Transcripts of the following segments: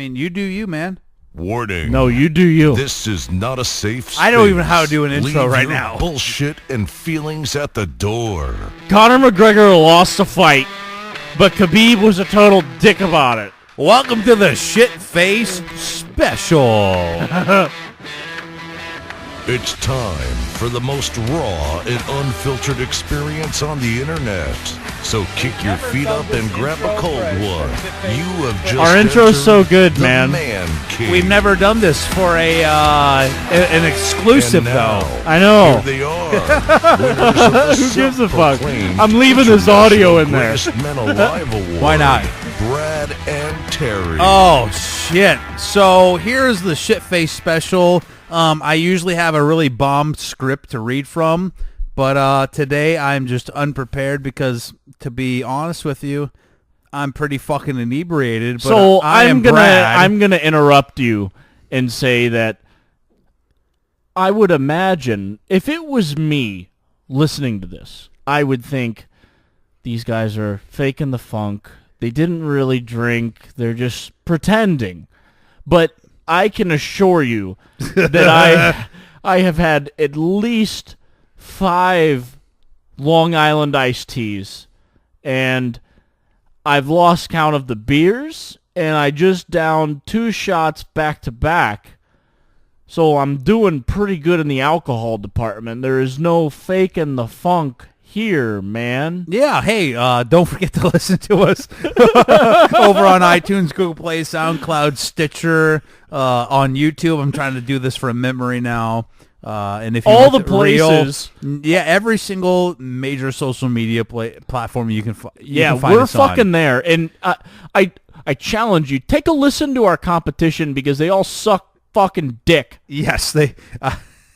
I mean, you do you, man. Warning. No, you do you. This is not a safe space. I don't even know how to do an intro Leave right your now. bullshit and feelings at the door. Conor McGregor lost a fight, but Khabib was a total dick about it. Welcome to the Shitfaced special. It's time for the most raw and unfiltered experience on the internet. So kick your feet up and grab a cold one. You have just Our intro's entered so good, the man. Cave. We've never done this for an exclusive, And now, though. I know. Here they are. Winners of the Who gives a fuck? self-proclaimed I'm leaving this audio in there. Greatest Men Alive Award. Why not? Brad and Terry. Oh, shit. So here's the Shitfaced special. I usually have a really bomb script to read from, but today I'm just unprepared because, to be honest with you, I'm pretty fucking inebriated. But So I'm gonna interrupt you and say that I would imagine if it was me listening to this, I would think these guys are faking the funk. They didn't really drink. They're just pretending. But I can assure you that I have had at least 5 Long Island iced teas, and I've lost count of the beers, and I just downed 2 shots back to back. So I'm doing pretty good in the alcohol department. There is no faking the funk here, man. Yeah, hey, don't forget to listen to us over on iTunes, Google Play, SoundCloud, Stitcher, on YouTube. I'm trying to do this from memory now. And if you all want the places, yeah, every single major social media platform you can find. yeah, find we're us on. fucking there. And I challenge you, take a listen to our competition because they all suck fucking dick. Yes, they.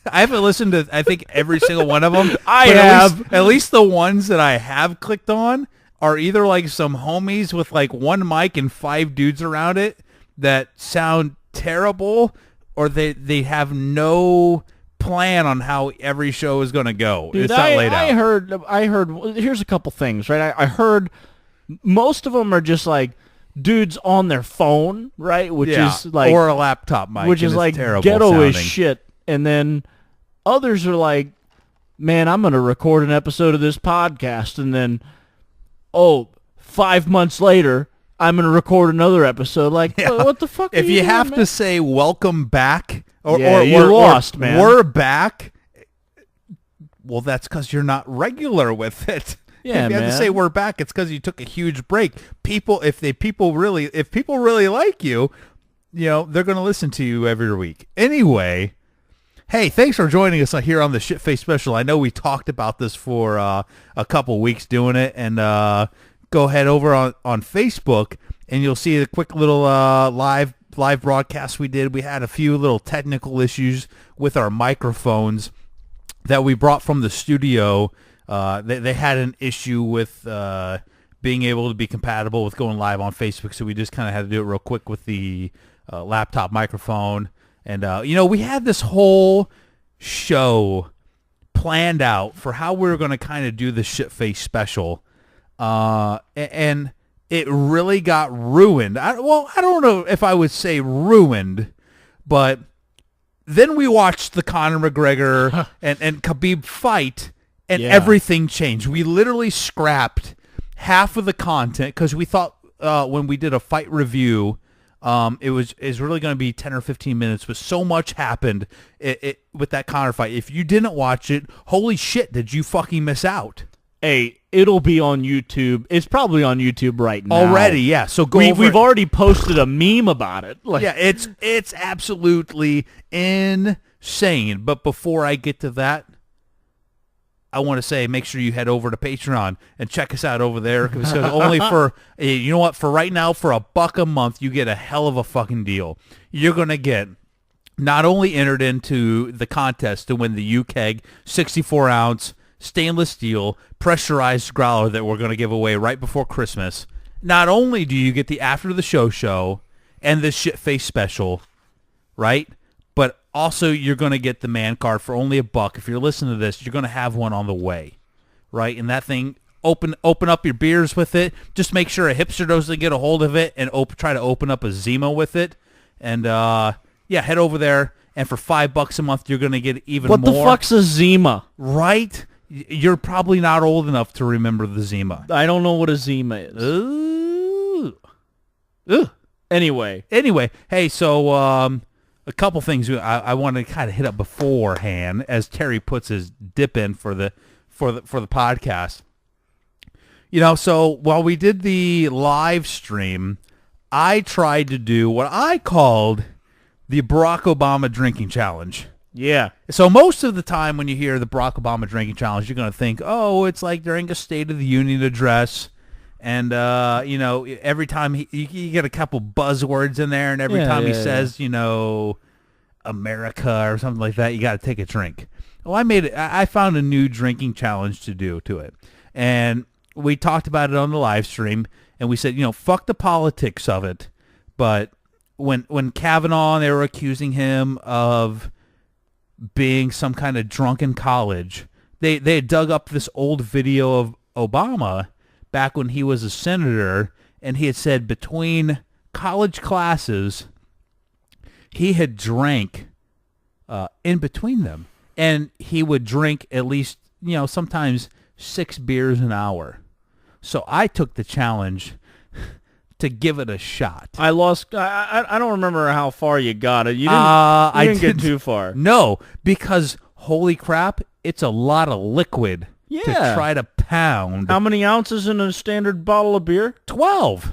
I haven't listened to, I think, every single one of them. I but have. At least the ones that I have clicked on are either like some homies with like 1 mic and 5 dudes around it that sound terrible, or they have no plan on how every show is going to go. Dude, it's not laid out. I heard, here's a couple things, right? I heard most of them are just like dudes on their phone, right? Which is like, or a laptop mic, which and is it's like terrible ghetto as sounding. shit. And then others are like, man, I'm going to record an episode of this podcast. And then, 5 months later, I'm going to record another episode. Like, Yeah. what the fuck are If you doing, have man? to say welcome back, or you're lost, man. We're back. Well, that's because you're not regular with it. Yeah, if you have to man. say we're back, it's because you took a huge break. If people really like you, they're going to listen to you every week. Anyway, hey, thanks for joining us here on the Shitface special. I know we talked about this for a couple weeks doing it, and go ahead over on Facebook, and you'll see a quick little live broadcast we did. We had a few little technical issues with our microphones that we brought from the studio. They had an issue with being able to be compatible with going live on Facebook, so we just kind of had to do it real quick with the laptop microphone. And, we had this whole show planned out for how we were going to kind of do the Shitface special. And it really got ruined. I don't know if I would say ruined, but then we watched the Conor McGregor and Khabib fight, and everything changed. We literally scrapped half of the content because we thought when we did a fight review, it was really going to be 10 or 15 minutes, but so much happened with that Conor fight. If you didn't watch it, holy shit, did you fucking miss out? Hey, it'll be on YouTube. It's probably on YouTube right now. Already, yeah. So We've already posted a meme about it. Like, yeah, it's absolutely insane. But before I get to that, I want to say make sure you head over to Patreon and check us out over there, because only for, for right now, for $1 a month, you get a hell of a fucking deal. You're going to get not only entered into the contest to win the UKEG 64-ounce stainless steel pressurized growler that we're going to give away right before Christmas. Not only do you get the after the show and the Shitface special, right? But also you're going to get the man card for only $1. If you're listening to this, you're going to have one on the way, right? And that thing open up your beers with it. Just make sure a hipster doesn't get a hold of it and try to open up a Zima with it. And head over there. And for $5 a month, you're going to get even more. What the fuck's a Zima? Right? You're probably not old enough to remember the Zima. I don't know what a Zima is. Ooh. Anyway, hey, so a couple things I want to kind of hit up beforehand as Terry puts his dip in for the podcast. So while we did the live stream, I tried to do what I called the Barack Obama drinking challenge. yeah. So most of the time when you hear the Barack Obama drinking challenge, you're going to think, oh, it's like during a State of the Union address. And, every time you get a couple buzzwords in there, and every time he says, America or something like that, you got to take a drink. Well, I found a new drinking challenge to do to it. And we talked about it on the live stream, and we said, fuck the politics of it. But when Kavanaugh, they were accusing him of being some kind of drunken college, they had dug up this old video of Obama back when he was a senator, and he had said between college classes, he had drank in between them. And he would drink at least, sometimes 6 beers an hour. So I took the challenge to give it a shot. I lost. I don't remember how far you got it. You didn't get too far. No, because holy crap, it's a lot of liquid to try to pound. How many ounces in a standard bottle of beer? 12.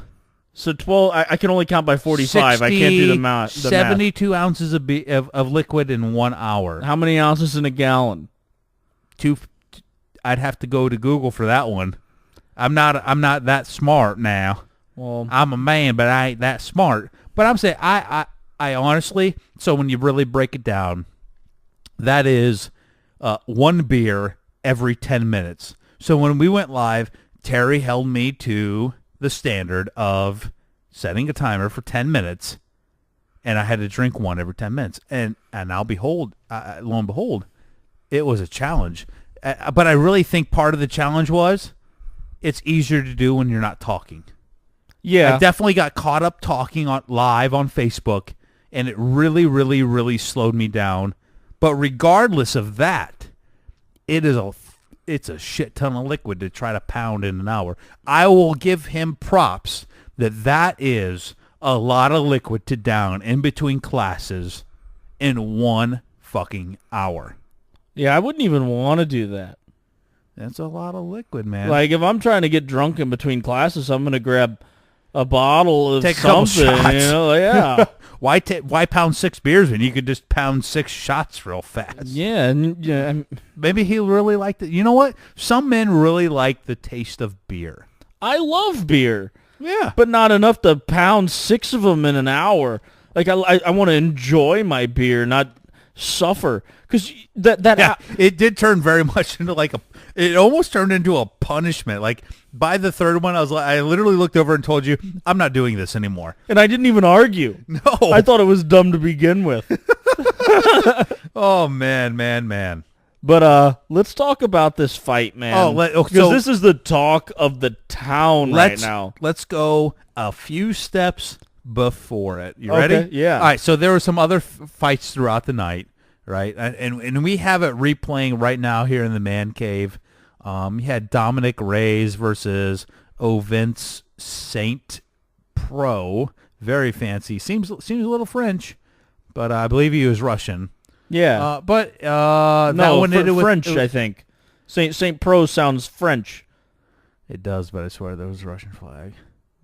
So 12. I can only count by 45. 60, I can't do the math. 72 ounces of liquid in 1 hour. How many ounces in a gallon? I'd have to go to Google for that one. I'm not that smart now. Well, I'm a man, but I ain't that smart. But I'm saying I honestly, so when you really break it down, that is 1 beer every 10 minutes. So when we went live, Terry held me to the standard of setting a timer for 10 minutes, and I had to drink one every 10 minutes. And lo and behold, it was a challenge. But I really think part of the challenge was it's easier to do when you're not talking. yeah. I definitely got caught up talking live on Facebook, and it really, really, really slowed me down. But regardless of that, it's a shit ton of liquid to try to pound in an hour. I will give him props that is a lot of liquid to down in between classes in 1 fucking hour. Yeah, I wouldn't even want to do that. That's a lot of liquid, man. Like, if I'm trying to get drunk in between classes, I'm going to grab a bottle of Take a couple something. shots. Yeah. Why pound 6 beers when you could just pound 6 shots real fast? Yeah, and Maybe he really liked it. You know what? Some men really like the taste of beer. I love beer. Yeah. But not enough to pound 6 of them in an hour. Like, I want to enjoy my beer, not suffer. Because it did turn very much into it almost turned into a punishment. Like, by the third one, I literally looked over and told you, I'm not doing this anymore. and I didn't even argue. No. I thought it was dumb to begin with. Oh, man. But let's talk about this fight, man. Because this is the talk of the town right now. Let's go a few steps before it. You ready? Okay, yeah. All right, so there were some other fights throughout the night, right? And we have it replaying right now here in the man cave. You had Dominic Reyes versus Vince Saint Pro. Very fancy. Seems a little French, but I believe he was Russian. Yeah. That one French, I think. Saint Pro sounds French. It does, but I swear there was a Russian flag.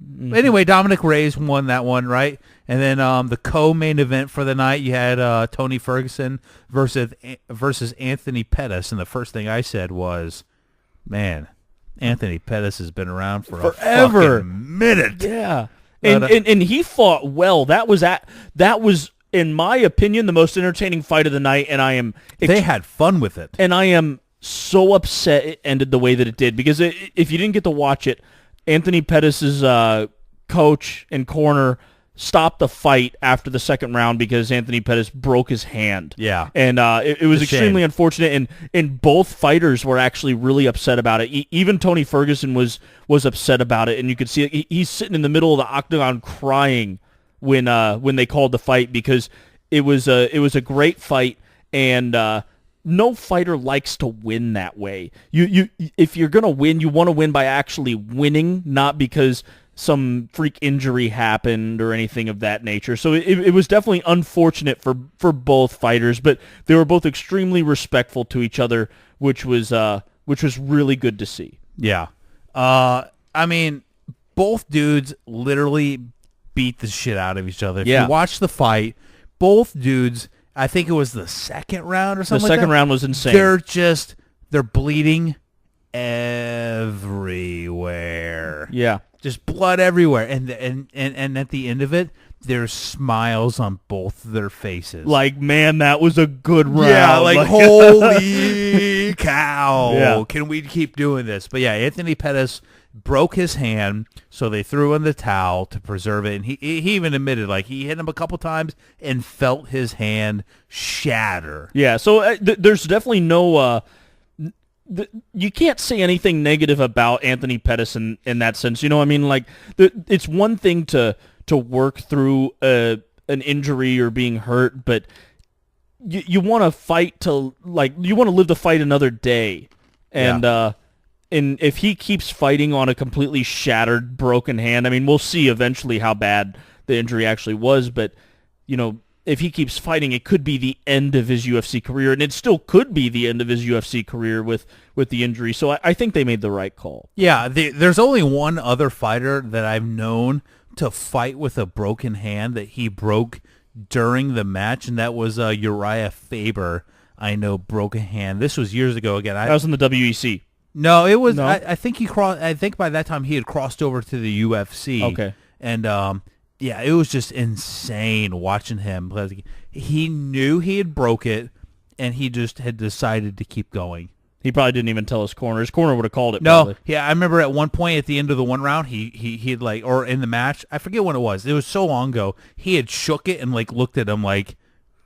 Mm-hmm. Anyway, Dominic Reyes won that one, right? And then the co-main event for the night, you had Tony Ferguson versus Anthony Pettis. And the first thing I said was, man, Anthony Pettis has been around for forever. A fucking minute. Yeah. And he fought well. That was, in my opinion, the most entertaining fight of the night, and they had fun with it. And I am so upset it ended the way that it did, because if you didn't get to watch it, Anthony Pettis' coach and corner stopped the fight after the second round because Anthony Pettis broke his hand. Yeah. And it was It's a extremely shame. unfortunate, and both fighters were actually really upset about it. Even Tony Ferguson was upset about it, and you could see he's sitting in the middle of the octagon crying when they called the fight, because it was a great fight, and no fighter likes to win that way. You if you're gonna win, you want to win by actually winning, not because some freak injury happened or anything of that nature. So it was definitely unfortunate for both fighters, but they were both extremely respectful to each other, which was really good to see. Yeah. I mean, both dudes literally beat the shit out of each other. If Yeah. you watch the fight, both dudes, I think it was the second round or The something second like that, round was insane. they're bleeding everywhere. Yeah. Just blood everywhere. And at the end of it, there's smiles on both their faces. Like, man, that was a good round. Yeah, like holy cow. Yeah. Can we keep doing this? But yeah, Anthony Pettis broke his hand, so they threw in the towel to preserve it. And he even admitted, like, he hit him a couple times and felt his hand shatter. Yeah, so there's definitely no you can't say anything negative about Anthony Pettis in that sense. You know what I mean? Like, it's one thing to work through an injury or being hurt, but you want to fight to, like, you want to live the fight another day. And and if he keeps fighting on a completely shattered, broken hand, I mean, we'll see eventually how bad the injury actually was, but, you know, if he keeps fighting, it could be the end of his UFC career, and it still could be the end of his UFC career with the injury. So I think they made the right call. Yeah, there's only one other fighter that I've known to fight with a broken hand that he broke during the match, and that was Uriah Faber. I know, broke a hand. This was years ago. Again, That was in the WEC. No, it was. No? I think I think by that time he had crossed over to the UFC. Okay. And yeah, it was just insane watching him. Like, he knew he had broke it, and he just had decided to keep going. He probably didn't even tell his corner. His corner would have called it. No, Probably. yeah, I remember at one point at the end of the one round, he had, like, or in the match, I forget when it was. It was so long ago. He had shook it and, like, looked at him like,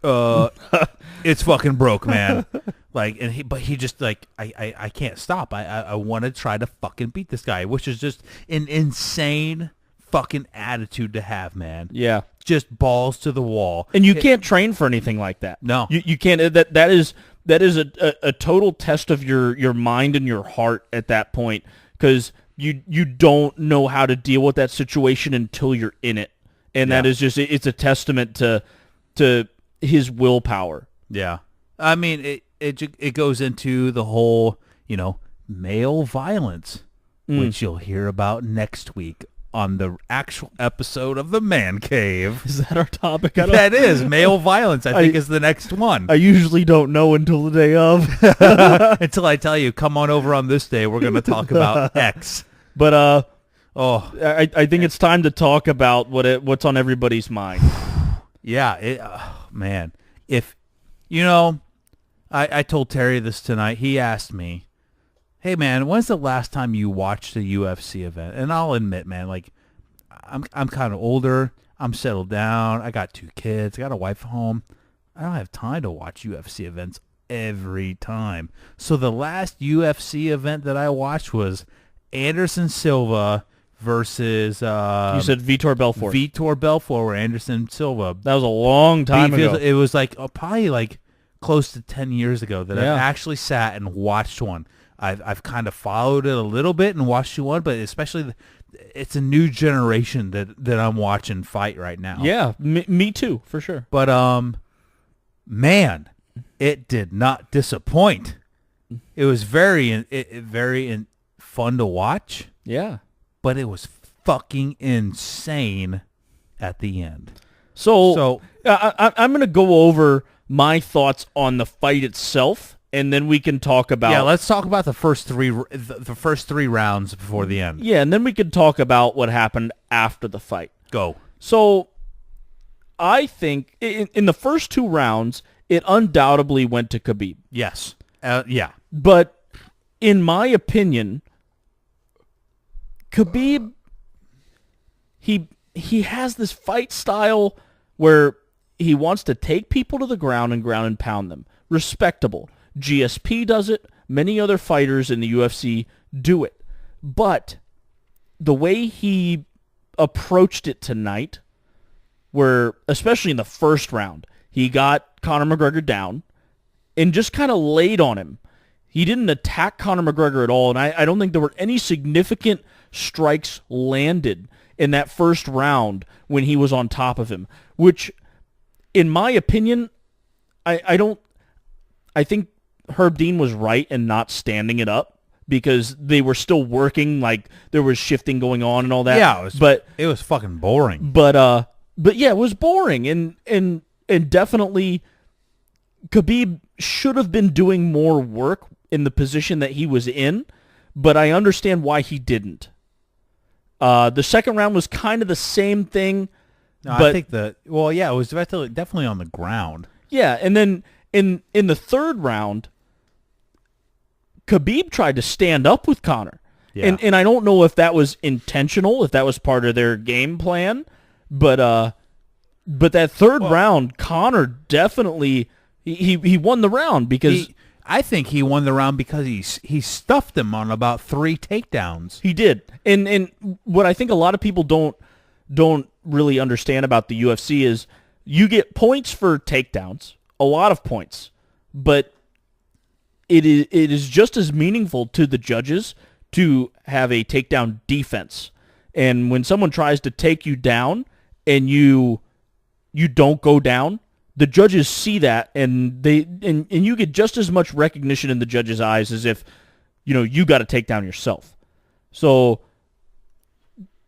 it's fucking broke, man. Like, but he just, like, I can't stop. I want to try to fucking beat this guy, which is just an insane fucking attitude to have, man. Yeah. Just balls to the wall. And you can't train for anything like that. No. You can't. That is a total test of your mind and your heart at that point, because you don't know how to deal with that situation until you're in it. And that is just, it's a testament to his willpower. Yeah. I mean, it goes into the whole, male violence, which you'll hear about next week on the actual episode of The Man Cave. Is that our topic? That is. Male violence, I think, is the next one. I usually don't know until the day of. Until I tell you, come on over on this day, we're going to talk about X. But I think it's time to talk about what's on everybody's mind. Yeah, man. If, I told Terry this tonight. He asked me, hey, man, when's the last time you watched a UFC event? And I'll admit, man, like, I'm kind of older. I'm settled down. I got 2 kids. I got a wife at home. I don't have time to watch UFC events every time. So the last UFC event that I watched was Anderson Silva versus... you said Vitor Belfort. Vitor Belfort or Anderson Silva. That was a long time ago. It was like probably like close to 10 years ago that Yeah. I've actually sat and watched one. I've kind of followed it a little bit and watched one, but especially it's a new generation that I'm watching fight right now. Yeah, me too, for sure. But man, it did not disappoint. It was very fun to watch, Yeah. but it was fucking insane at the end. So I'm going to go over my thoughts on the fight itself, and then we can talk about... Yeah, let's talk about the first three rounds before the end. Yeah, and then we can talk about what happened after the fight. Go. So I think in the first 2 rounds, it undoubtedly went to Khabib. Yes. Yeah. But in my opinion, Khabib, he he has this fight style where he wants to take people to the ground and pound them. Respectable. GSP does it. Many other fighters in the UFC do it. But the way he approached it tonight, where especially in the first round, he got Conor McGregor down and just kind of laid on him. He didn't attack Conor McGregor at all, and I don't think there were any significant strikes landed in that first round when he was on top of him, which, in my opinion, I think Herb Dean was right in not standing it up because they were still working, like there was shifting going on and all that. Yeah, it was fucking boring. But yeah, it was boring, and definitely Khabib should have been doing more work in the position that he was in, but I understand why he didn't. The second round was kind of the same thing. No, but, I think it was definitely on the ground. Yeah, and then in the third round, Khabib tried to stand up with Conor. Yeah. And I don't know if that was intentional, if that was part of their game plan, but that third round, Conor definitely he won the round because I think he won the round because he stuffed him on about 3 takedowns. He did. And what I think a lot of people don't really understand about the UFC is you get points for takedowns, a lot of points, but it is just as meaningful to the judges to have a takedown defense. And when someone tries to take you down and you don't go down, the judges see that and you get just as much recognition in the judges' eyes as if you got to take down yourself. So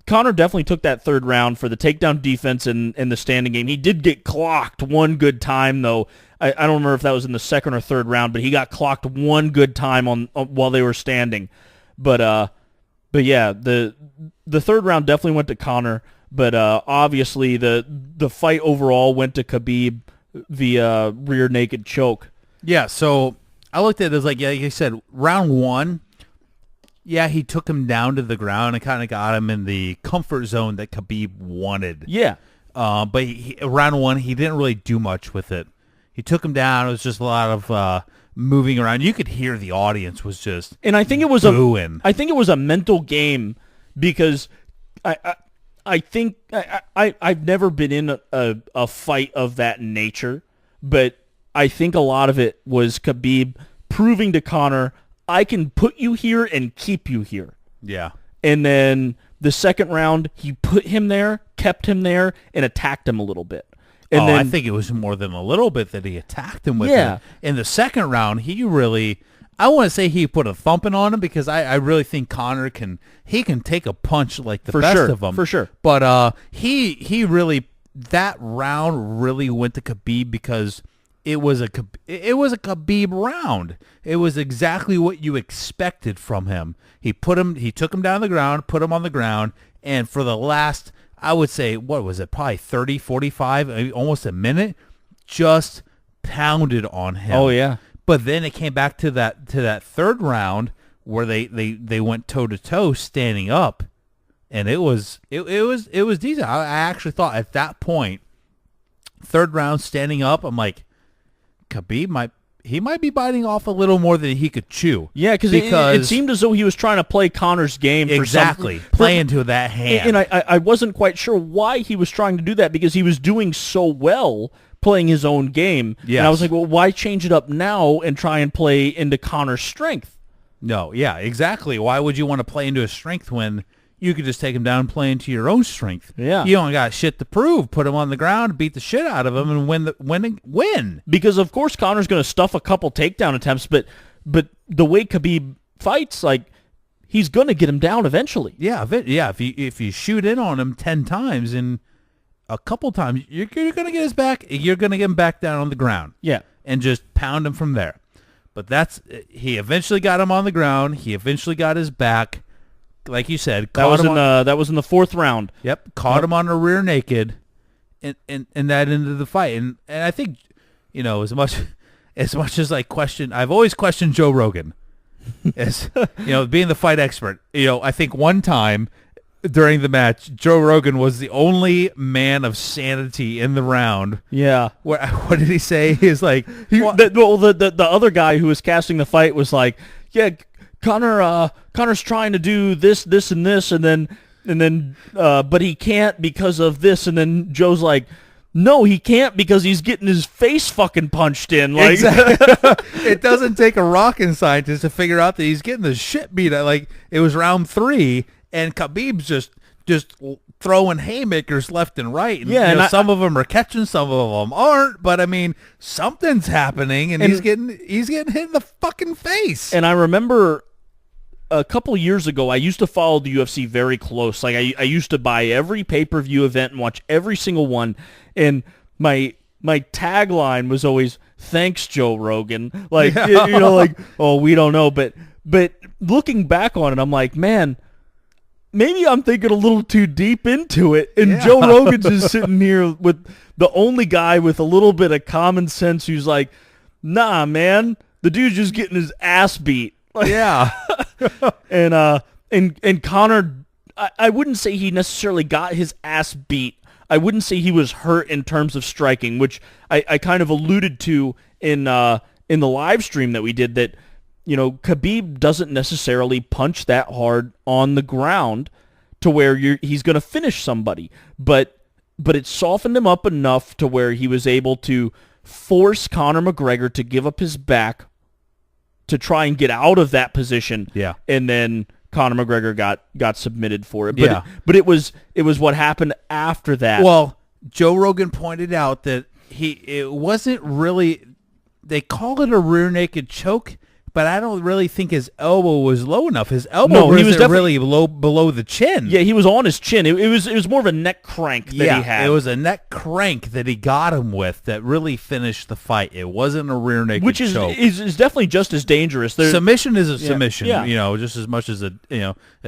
Conor definitely took that third round for the takedown defense and the standing game. He did get clocked one good time, though. I don't remember if that was in the second or third round, but he got clocked one good time on while they were standing. But yeah, the third round definitely went to Conor, but obviously the fight overall went to Khabib via rear naked choke. Yeah, so I looked at it as like you said, round 1. Yeah, he took him down to the ground and kind of got him in the comfort zone that Khabib wanted. Yeah. But round 1, he didn't really do much with it. He took him down. It was just a lot of moving around. You could hear the audience was just and I think it was booing. I think it was a mental game because I think I've never been in a fight of that nature, but I think a lot of it was Khabib proving to Conor, I can put you here and keep you here. Yeah. And then the second round, he put him there, kept him there, and attacked him a little bit. And then, I think it was more than a little bit that he attacked him with. Yeah. It. In the second round, he really, I want to say he put a thumping on him because I really think Conor can take a punch like the best of them. For sure. But he really, that round really went to Khabib because it was a Khabib round. It was exactly what you expected from him. He took him down the ground, put him on the ground, and for the last, I would say, what was it, probably 30, 45, almost a minute, just pounded on him. Oh yeah. But then it came back to that third round where they went toe to toe standing up, and it was decent. I actually thought at that point, third round standing up, I'm like, Khabib might be biting off a little more than he could chew. Yeah, because it seemed as though he was trying to play Conor's game. Exactly, play into that hand. And I wasn't quite sure why he was trying to do that because he was doing so well playing his own game. Yes. And I was like, well, why change it up now and try and play into Conor's strength? No, yeah, exactly. Why would you want to play into his strength when you could just take him down and play into your own strength? Yeah. You don't got shit to prove. Put him on the ground, beat the shit out of him, and win. Because, of course, Conor's going to stuff a couple takedown attempts, but the way Khabib fights, like, he's going to get him down eventually. Yeah, if you shoot in on him 10 times and a couple times, you're going to get his back. You're going to get him back down on the ground. Yeah. And just pound him from there. But he eventually got him on the ground. He eventually got his back. Like you said, that was in the fourth round. Yep, caught him on a rear naked, and that ended the fight. And I think, as much as I've always questioned Joe Rogan, as being the fight expert. I think one time during the match, Joe Rogan was the only man of sanity in the round. Yeah. What did he say? He's like, the other guy who was casting the fight was like, yeah, Connor's trying to do this, and this, and then, but he can't because of this, and then Joe's like, no, he can't because he's getting his face fucking punched in. Like, exactly. It doesn't take a rocket scientist to figure out that he's getting the shit beat out. Like, it was round 3, and Khabib's just throwing haymakers left and right. And, yeah, and some of them are catching, some of them aren't. But I mean, something's happening, and he's getting hit in the fucking face. And I remember a couple years ago, I used to follow the UFC very close. Like I used to buy every pay-per-view event and watch every single one. And my tagline was always, "Thanks, Joe Rogan." Like, like, oh, we don't know. But looking back on it, I'm like, man, maybe I'm thinking a little too deep into it. And Joe Rogan's just sitting here with the only guy with a little bit of common sense who's like, nah, man, the dude's just getting his ass beat. Yeah. And Connor, I wouldn't say he necessarily got his ass beat. I wouldn't say he was hurt in terms of striking, which I kind of alluded to in the live stream that we did, that, Khabib doesn't necessarily punch that hard on the ground to where he's going to finish somebody, but it softened him up enough to where he was able to force Conor McGregor to give up his back to try and get out of that position. Yeah. And then Conor McGregor got submitted for it. But yeah. But it was what happened after that. Well, Joe Rogan pointed out that it wasn't really, they call it a rear naked choke, but I don't really think his elbow was low enough. His elbow was really low below the chin. Yeah, he was on his chin. It was more of a neck crank that he had. It was a neck crank that he got him with that really finished the fight. It wasn't a rear naked choke. Which is definitely just as dangerous. Submission is a submission. Yeah. Just as much as a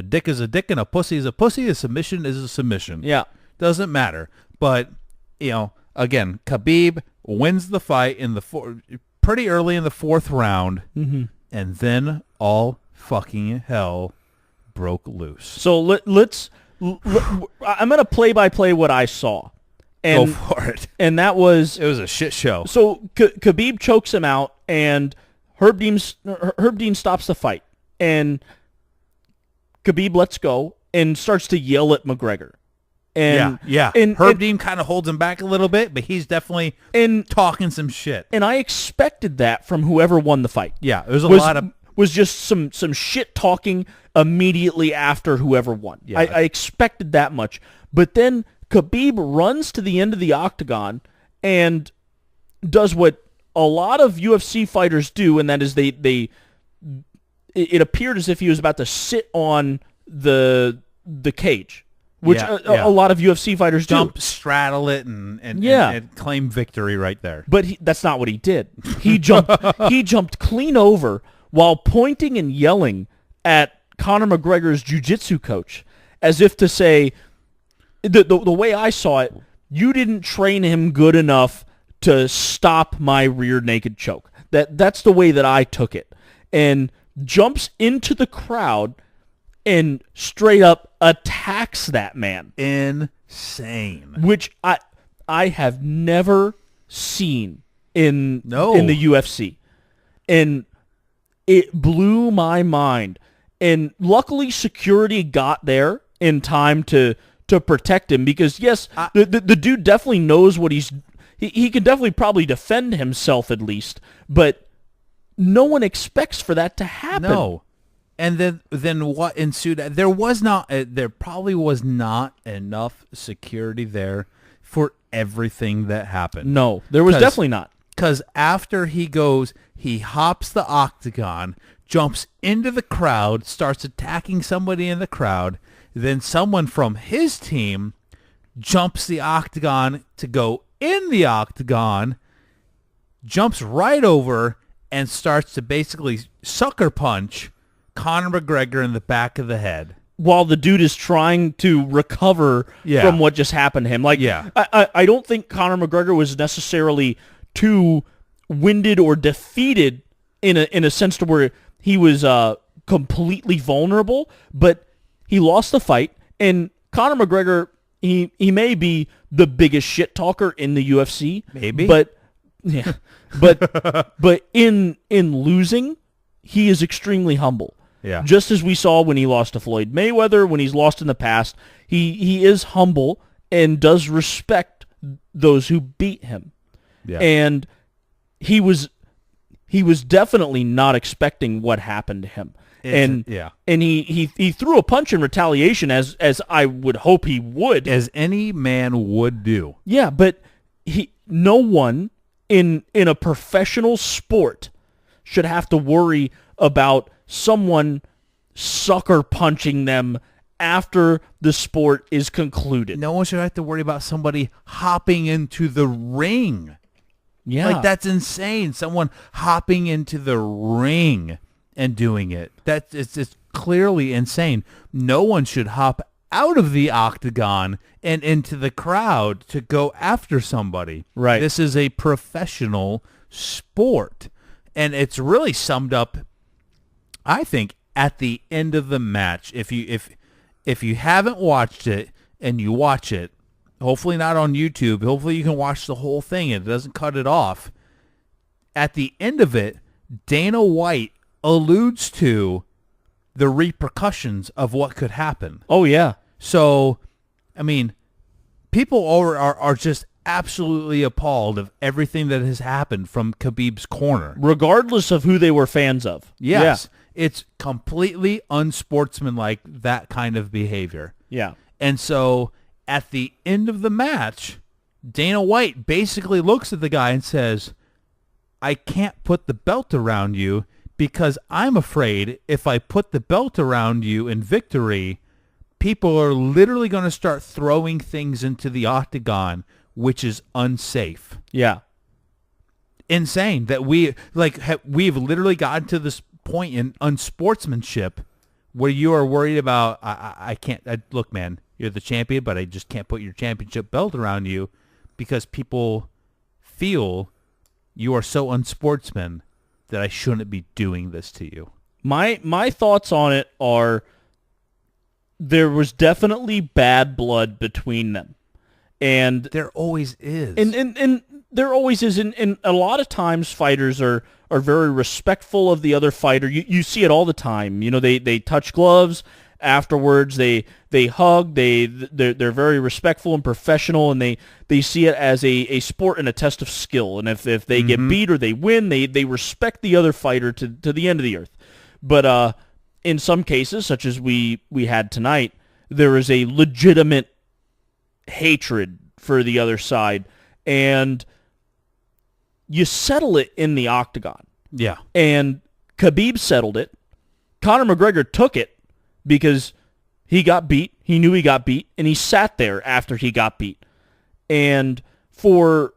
dick is a dick and a pussy is a pussy, a submission is a submission. Yeah. Doesn't matter. But, again, Khabib wins the fight pretty early in the 4th round. Mm-hmm. And then all fucking hell broke loose. So let's. I'm gonna play by what I saw. And, go for it. And that was, it was a shit show. So Khabib chokes him out, and Herb Dean stops the fight, and Khabib lets go and starts to yell at McGregor. And Herb Dean kind of holds him back a little bit, but he's definitely talking some shit. And I expected that from whoever won the fight. Yeah, there was just some shit talking immediately after whoever won. Yeah. I expected that much. But then Khabib runs to the end of the octagon and does what a lot of UFC fighters do, and that is it appeared as if he was about to sit on the cage. Which a lot of UFC fighters jump, do. Straddle it, and claim victory right there. But that's not what he did. He jumped clean over while pointing and yelling at Conor McGregor's jiu-jitsu coach, as if to say, the way I saw it, you didn't train him good enough to stop my rear naked choke. That's the way that I took it. And jumps into the crowd and straight up attacks that man. Insane. Which I have never seen in the UFC. And it blew my mind. And luckily security got there in time to protect him, because yes, the dude definitely knows what he can definitely probably defend himself at least, but no one expects for that to happen. No. And then what ensued? There probably was not enough security there for everything that happened. No, there was definitely not. Because after he hops the octagon, jumps into the crowd, starts attacking somebody in the crowd. Then someone from his team jumps the octagon to go in the octagon, jumps right over, and starts to basically sucker punch Conor McGregor in the back of the head, while the dude is trying to recover from what just happened to him. I don't think Conor McGregor was necessarily too winded or defeated in a sense to where he was completely vulnerable, but he lost the fight, And Conor McGregor, he may be the biggest shit talker in the UFC. Maybe. But yeah. But in losing, he is extremely humble. Yeah. Just as we saw when he lost to Floyd Mayweather, when he's lost in the past, he is humble and does respect those who beat him. Yeah. And he was definitely not expecting what happened to him. And he threw a punch in retaliation as I would hope he would. As any man would do. Yeah, but no one in a professional sport should have to worry about someone sucker punching them after the sport is concluded. No one should have to worry about somebody hopping into the ring. Yeah. Like, that's insane. Someone hopping into the ring and doing it. It's clearly insane. No one should hop out of the octagon and into the crowd to go after somebody. Right. This is a professional sport. And it's really summed up, I think, at the end of the match. If you haven't watched it and you watch it, hopefully not on YouTube, hopefully you can watch the whole thing and it doesn't cut it off. At the end of it, Dana White alludes to the repercussions of what could happen. Oh, yeah. So, I mean, people are just absolutely appalled of everything that has happened from Khabib's corner. Regardless of who they were fans of. Yes. Yeah. It's completely unsportsmanlike, that kind of behavior. Yeah. And so at the end of the match, Dana White basically looks at the guy and says, I can't put the belt around you because I'm afraid if I put the belt around you in victory, people are literally going to start throwing things into the octagon, which is unsafe. Yeah. Insane that we've literally gotten to this point in unsportsmanship where you are worried about, I can't, look, man, you're the champion, but I just can't put your championship belt around you because people feel you are so unsportsman that I shouldn't be doing this to you. My thoughts on it are there was definitely bad blood between them. And there always is. And there always is. And a lot of times fighters are very respectful of the other fighter. You see it all the time. You know, they touch gloves. Afterwards, they hug. They're very respectful and professional, and they see it as a sport and a test of skill. And if they get beat or they win, they respect the other fighter to the end of the earth. But in some cases, such as we had tonight, there is a legitimate hatred for the other side, and you settle it in the octagon. Yeah. And Khabib settled it. Conor McGregor took it because he got beat. He knew he got beat, and he sat there after he got beat. And for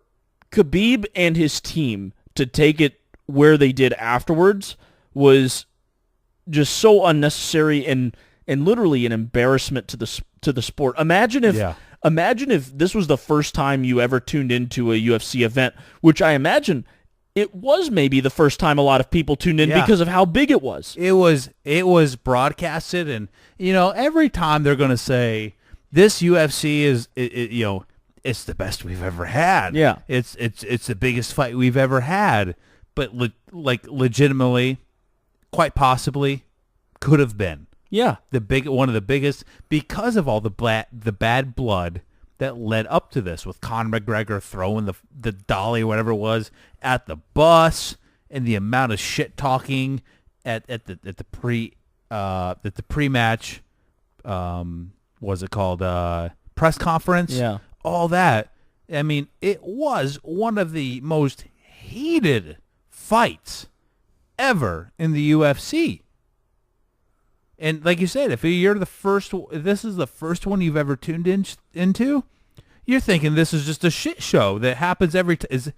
Khabib and his team to take it where they did afterwards was just so unnecessary and literally an embarrassment to the sport. Imagine if this was the first time you ever tuned into a UFC event, which I imagine it was maybe the first time a lot of people tuned in because of how big it was. It was broadcasted, and every time they're going to say this UFC is it's the best we've ever had. Yeah, it's the biggest fight we've ever had, but legitimately, quite possibly, could have been. Yeah, one of the biggest because of all the bad blood that led up to this, with Conor McGregor throwing the dolly, whatever it was, at the bus, and the amount of shit talking at the pre-match, was it called press conference? Yeah, all that. I mean, it was one of the most heated fights ever in the UFC. And like you said, if this is the first one you've ever tuned into, you're thinking this is just a shit show that happens every time.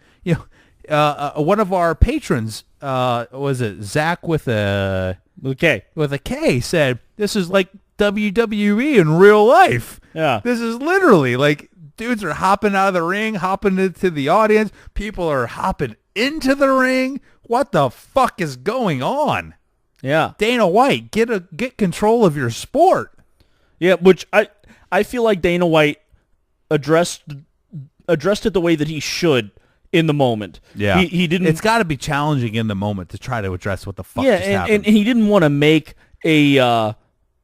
One of our patrons, was it Zach with a K, said this is like WWE in real life. Yeah, this is literally like dudes are hopping out of the ring, hopping into the audience. People are hopping into the ring. What the fuck is going on? Yeah. Dana White, get control of your sport. Yeah, which I feel like Dana White addressed it the way that he should in the moment. Yeah. He didn't. It's got to be challenging in the moment to try to address what the fuck Yeah, just and happened. he didn't want to make a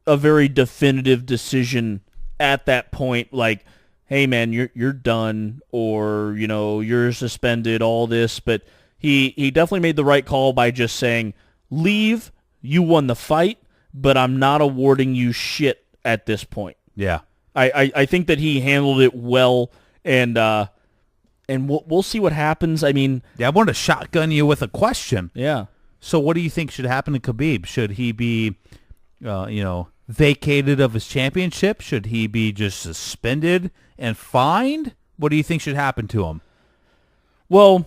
very definitive decision at that point, like, hey man, you're done, or you're suspended, all this. But he definitely made the right call by just saying, leave. You won the fight, but I'm not awarding you shit at this point. Yeah. I think that he handled it well, and we'll see what happens. I mean, Yeah, I want to shotgun you with a question. yeah. So what do you think should happen to Khabib? Should he be, vacated of his championship? Should he be just suspended and fined? What do you think should happen to him? Well,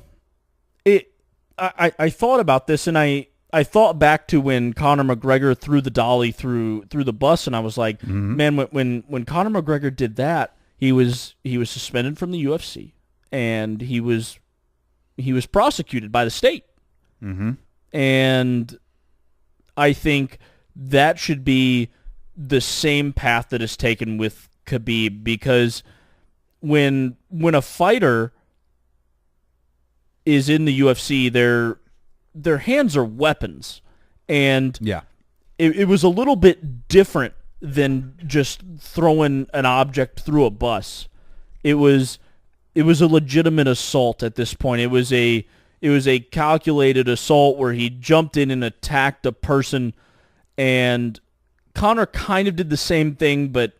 I thought about this, and I thought back to when Conor McGregor threw the dolly through the bus, and I was like, man, when Conor McGregor did that, he was suspended from the UFC, and he was prosecuted by the state. Mm-hmm. And I think that should be the same path that is taken with Khabib, because when a fighter is in the UFC, their hands are weapons, and Yeah. it was a little bit different than just throwing an object through a bus. It was a legitimate assault at this point. It was a calculated assault where he jumped in and attacked a person, and Conor kind of did the same thing, but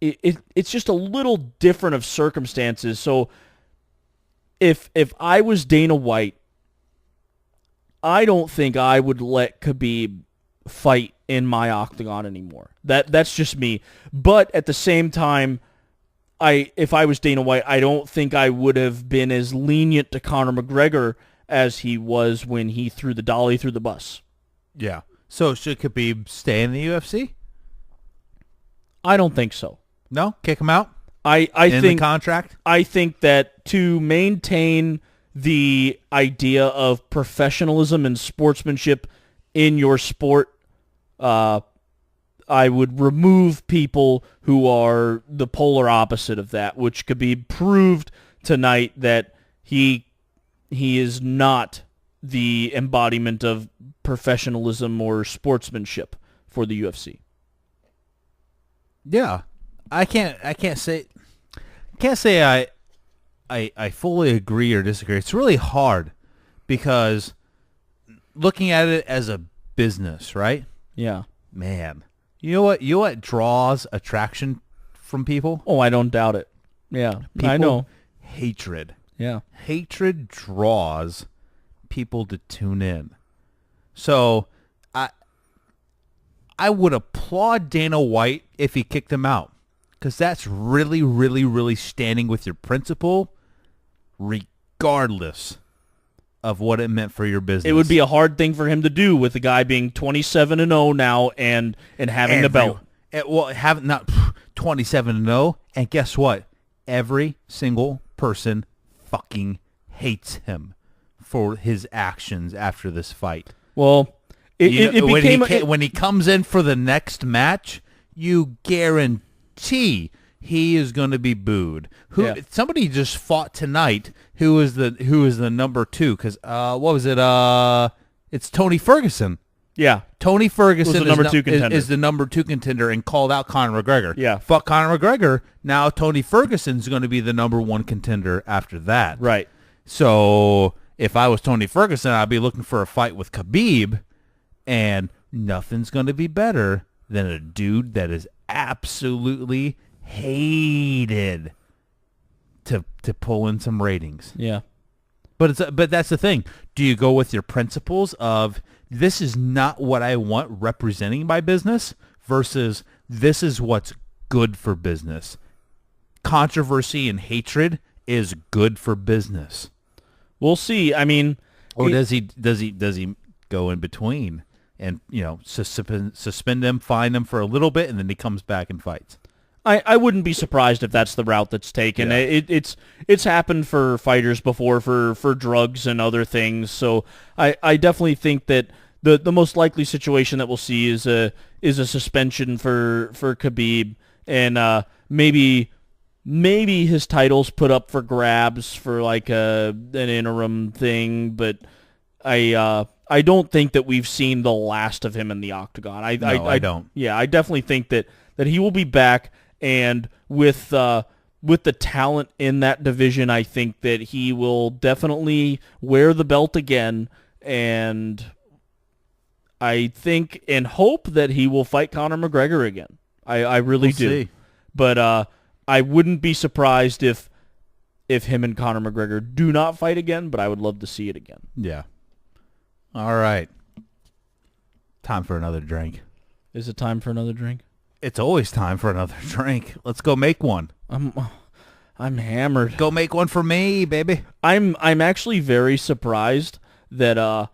it's just a little different of circumstances. So if I was Dana White, I don't think I would let Khabib fight in my octagon anymore. That's just me. But at the same time, if I was Dana White, I don't think I would have been as lenient to Conor McGregor as he was when he threw the dolly through the bus. Yeah. So should Khabib stay in the UFC? I don't think so. No? Kick him out? I In think the contract? I think that to maintain the idea of professionalism and sportsmanship in your sport, I would remove people who are the polar opposite of that, which could be proved tonight that he is not the embodiment of professionalism or sportsmanship for the UFC. Yeah. I can't say I fully agree or disagree. It's really hard because looking at it as a business, right? Yeah. Man. You know what draws attraction from people? Oh, I don't doubt it. Yeah. People, I know. Hatred. Yeah. Hatred draws people to tune in. So I would applaud Dana White if he kicked him out, because that's really, really, really standing with your principle, regardless of what it meant for your business. It would be a hard thing for him to do with the guy being 27-0 now and having the belt. Well, having not 27-0, and guess what? Every single person fucking hates him for his actions after this fight. Well, it became when he comes in for the next match, you guarantee he is going to be booed. Somebody just fought tonight. Who is the number 2? Because what was it? It's Tony Ferguson. Yeah, Tony Ferguson was the number 2 contender. is the number 2 contender and called out Conor McGregor. Yeah, fought Conor McGregor. Now Tony Ferguson's going to be the number 1 contender after that. Right. So if I was Tony Ferguson, I'd be looking for a fight with Khabib, and nothing's going to be better than a dude that is absolutely hated to pull in some ratings. Yeah. But that's the thing. Do you go with your principles of this is not what I want representing my business versus this is what's good for business? Controversy and hatred is good for business. We'll see. I mean, or does he go in between and suspend them, fine them for a little bit, and then he comes back and fights? I wouldn't be surprised if that's the route that's taken. Yeah. It's happened for fighters before for drugs and other things. So I definitely think that the most likely situation that we'll see is a suspension for Khabib, and maybe his title's put up for grabs for like an interim thing, but I don't think that we've seen the last of him in the octagon. I don't. Yeah, I definitely think that he will be back, and with the talent in that division, I think that he will definitely wear the belt again, and I think and hope that he will fight Conor McGregor again. I really We'll do. see. But I wouldn't be surprised if him and Conor McGregor do not fight again, but I would love to see it again. Yeah. All right. Time for another drink. Is it time for another drink? It's always time for another drink. Let's go make one. I'm hammered. Go make one for me, baby. I'm actually very surprised that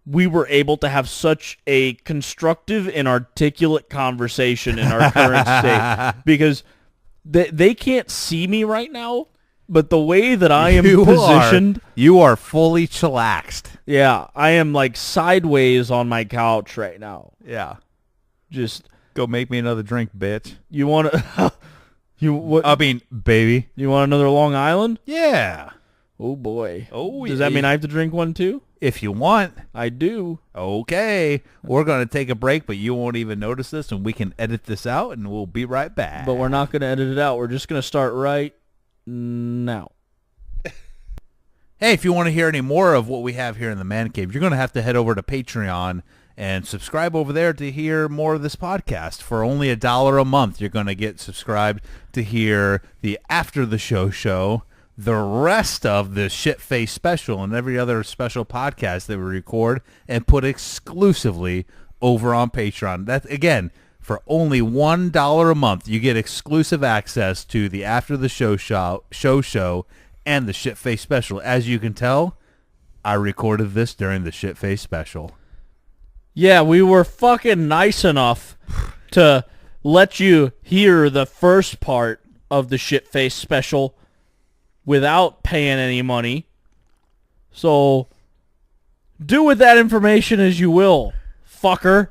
we were able to have such a constructive and articulate conversation in our current state, because they can't see me right now, but the way that I am positioned, you are fully chillaxed. yeah, I am like sideways on my couch right now. Yeah. Just Go make me another drink, bitch. you want to what? I mean, baby. You want another Long Island? Yeah. Oh boy. Oh, Does that mean I have to drink one too? If you want. I do. Okay. We're going to take a break, but you won't even notice this, and we can edit this out, and we'll be right back. But we're not going to edit it out. We're just going to start right now. Hey, if you want to hear any more of what we have here in the Man Cave, you're going to have to head over to Patreon and subscribe over there to hear more of this podcast. For only $1 a month, you're going to get subscribed to hear the After the Show, the rest of the Shitfaced special, and every other special podcast that we record and put exclusively over on Patreon. That's, again, for only $1 a month, you get exclusive access to the After the Show and the Shitfaced special. As you can tell, I recorded this during the Shitfaced special. Yeah, we were fucking nice enough to let you hear the first part of the Shitfaced special without paying any money. So do with that information as you will, fucker.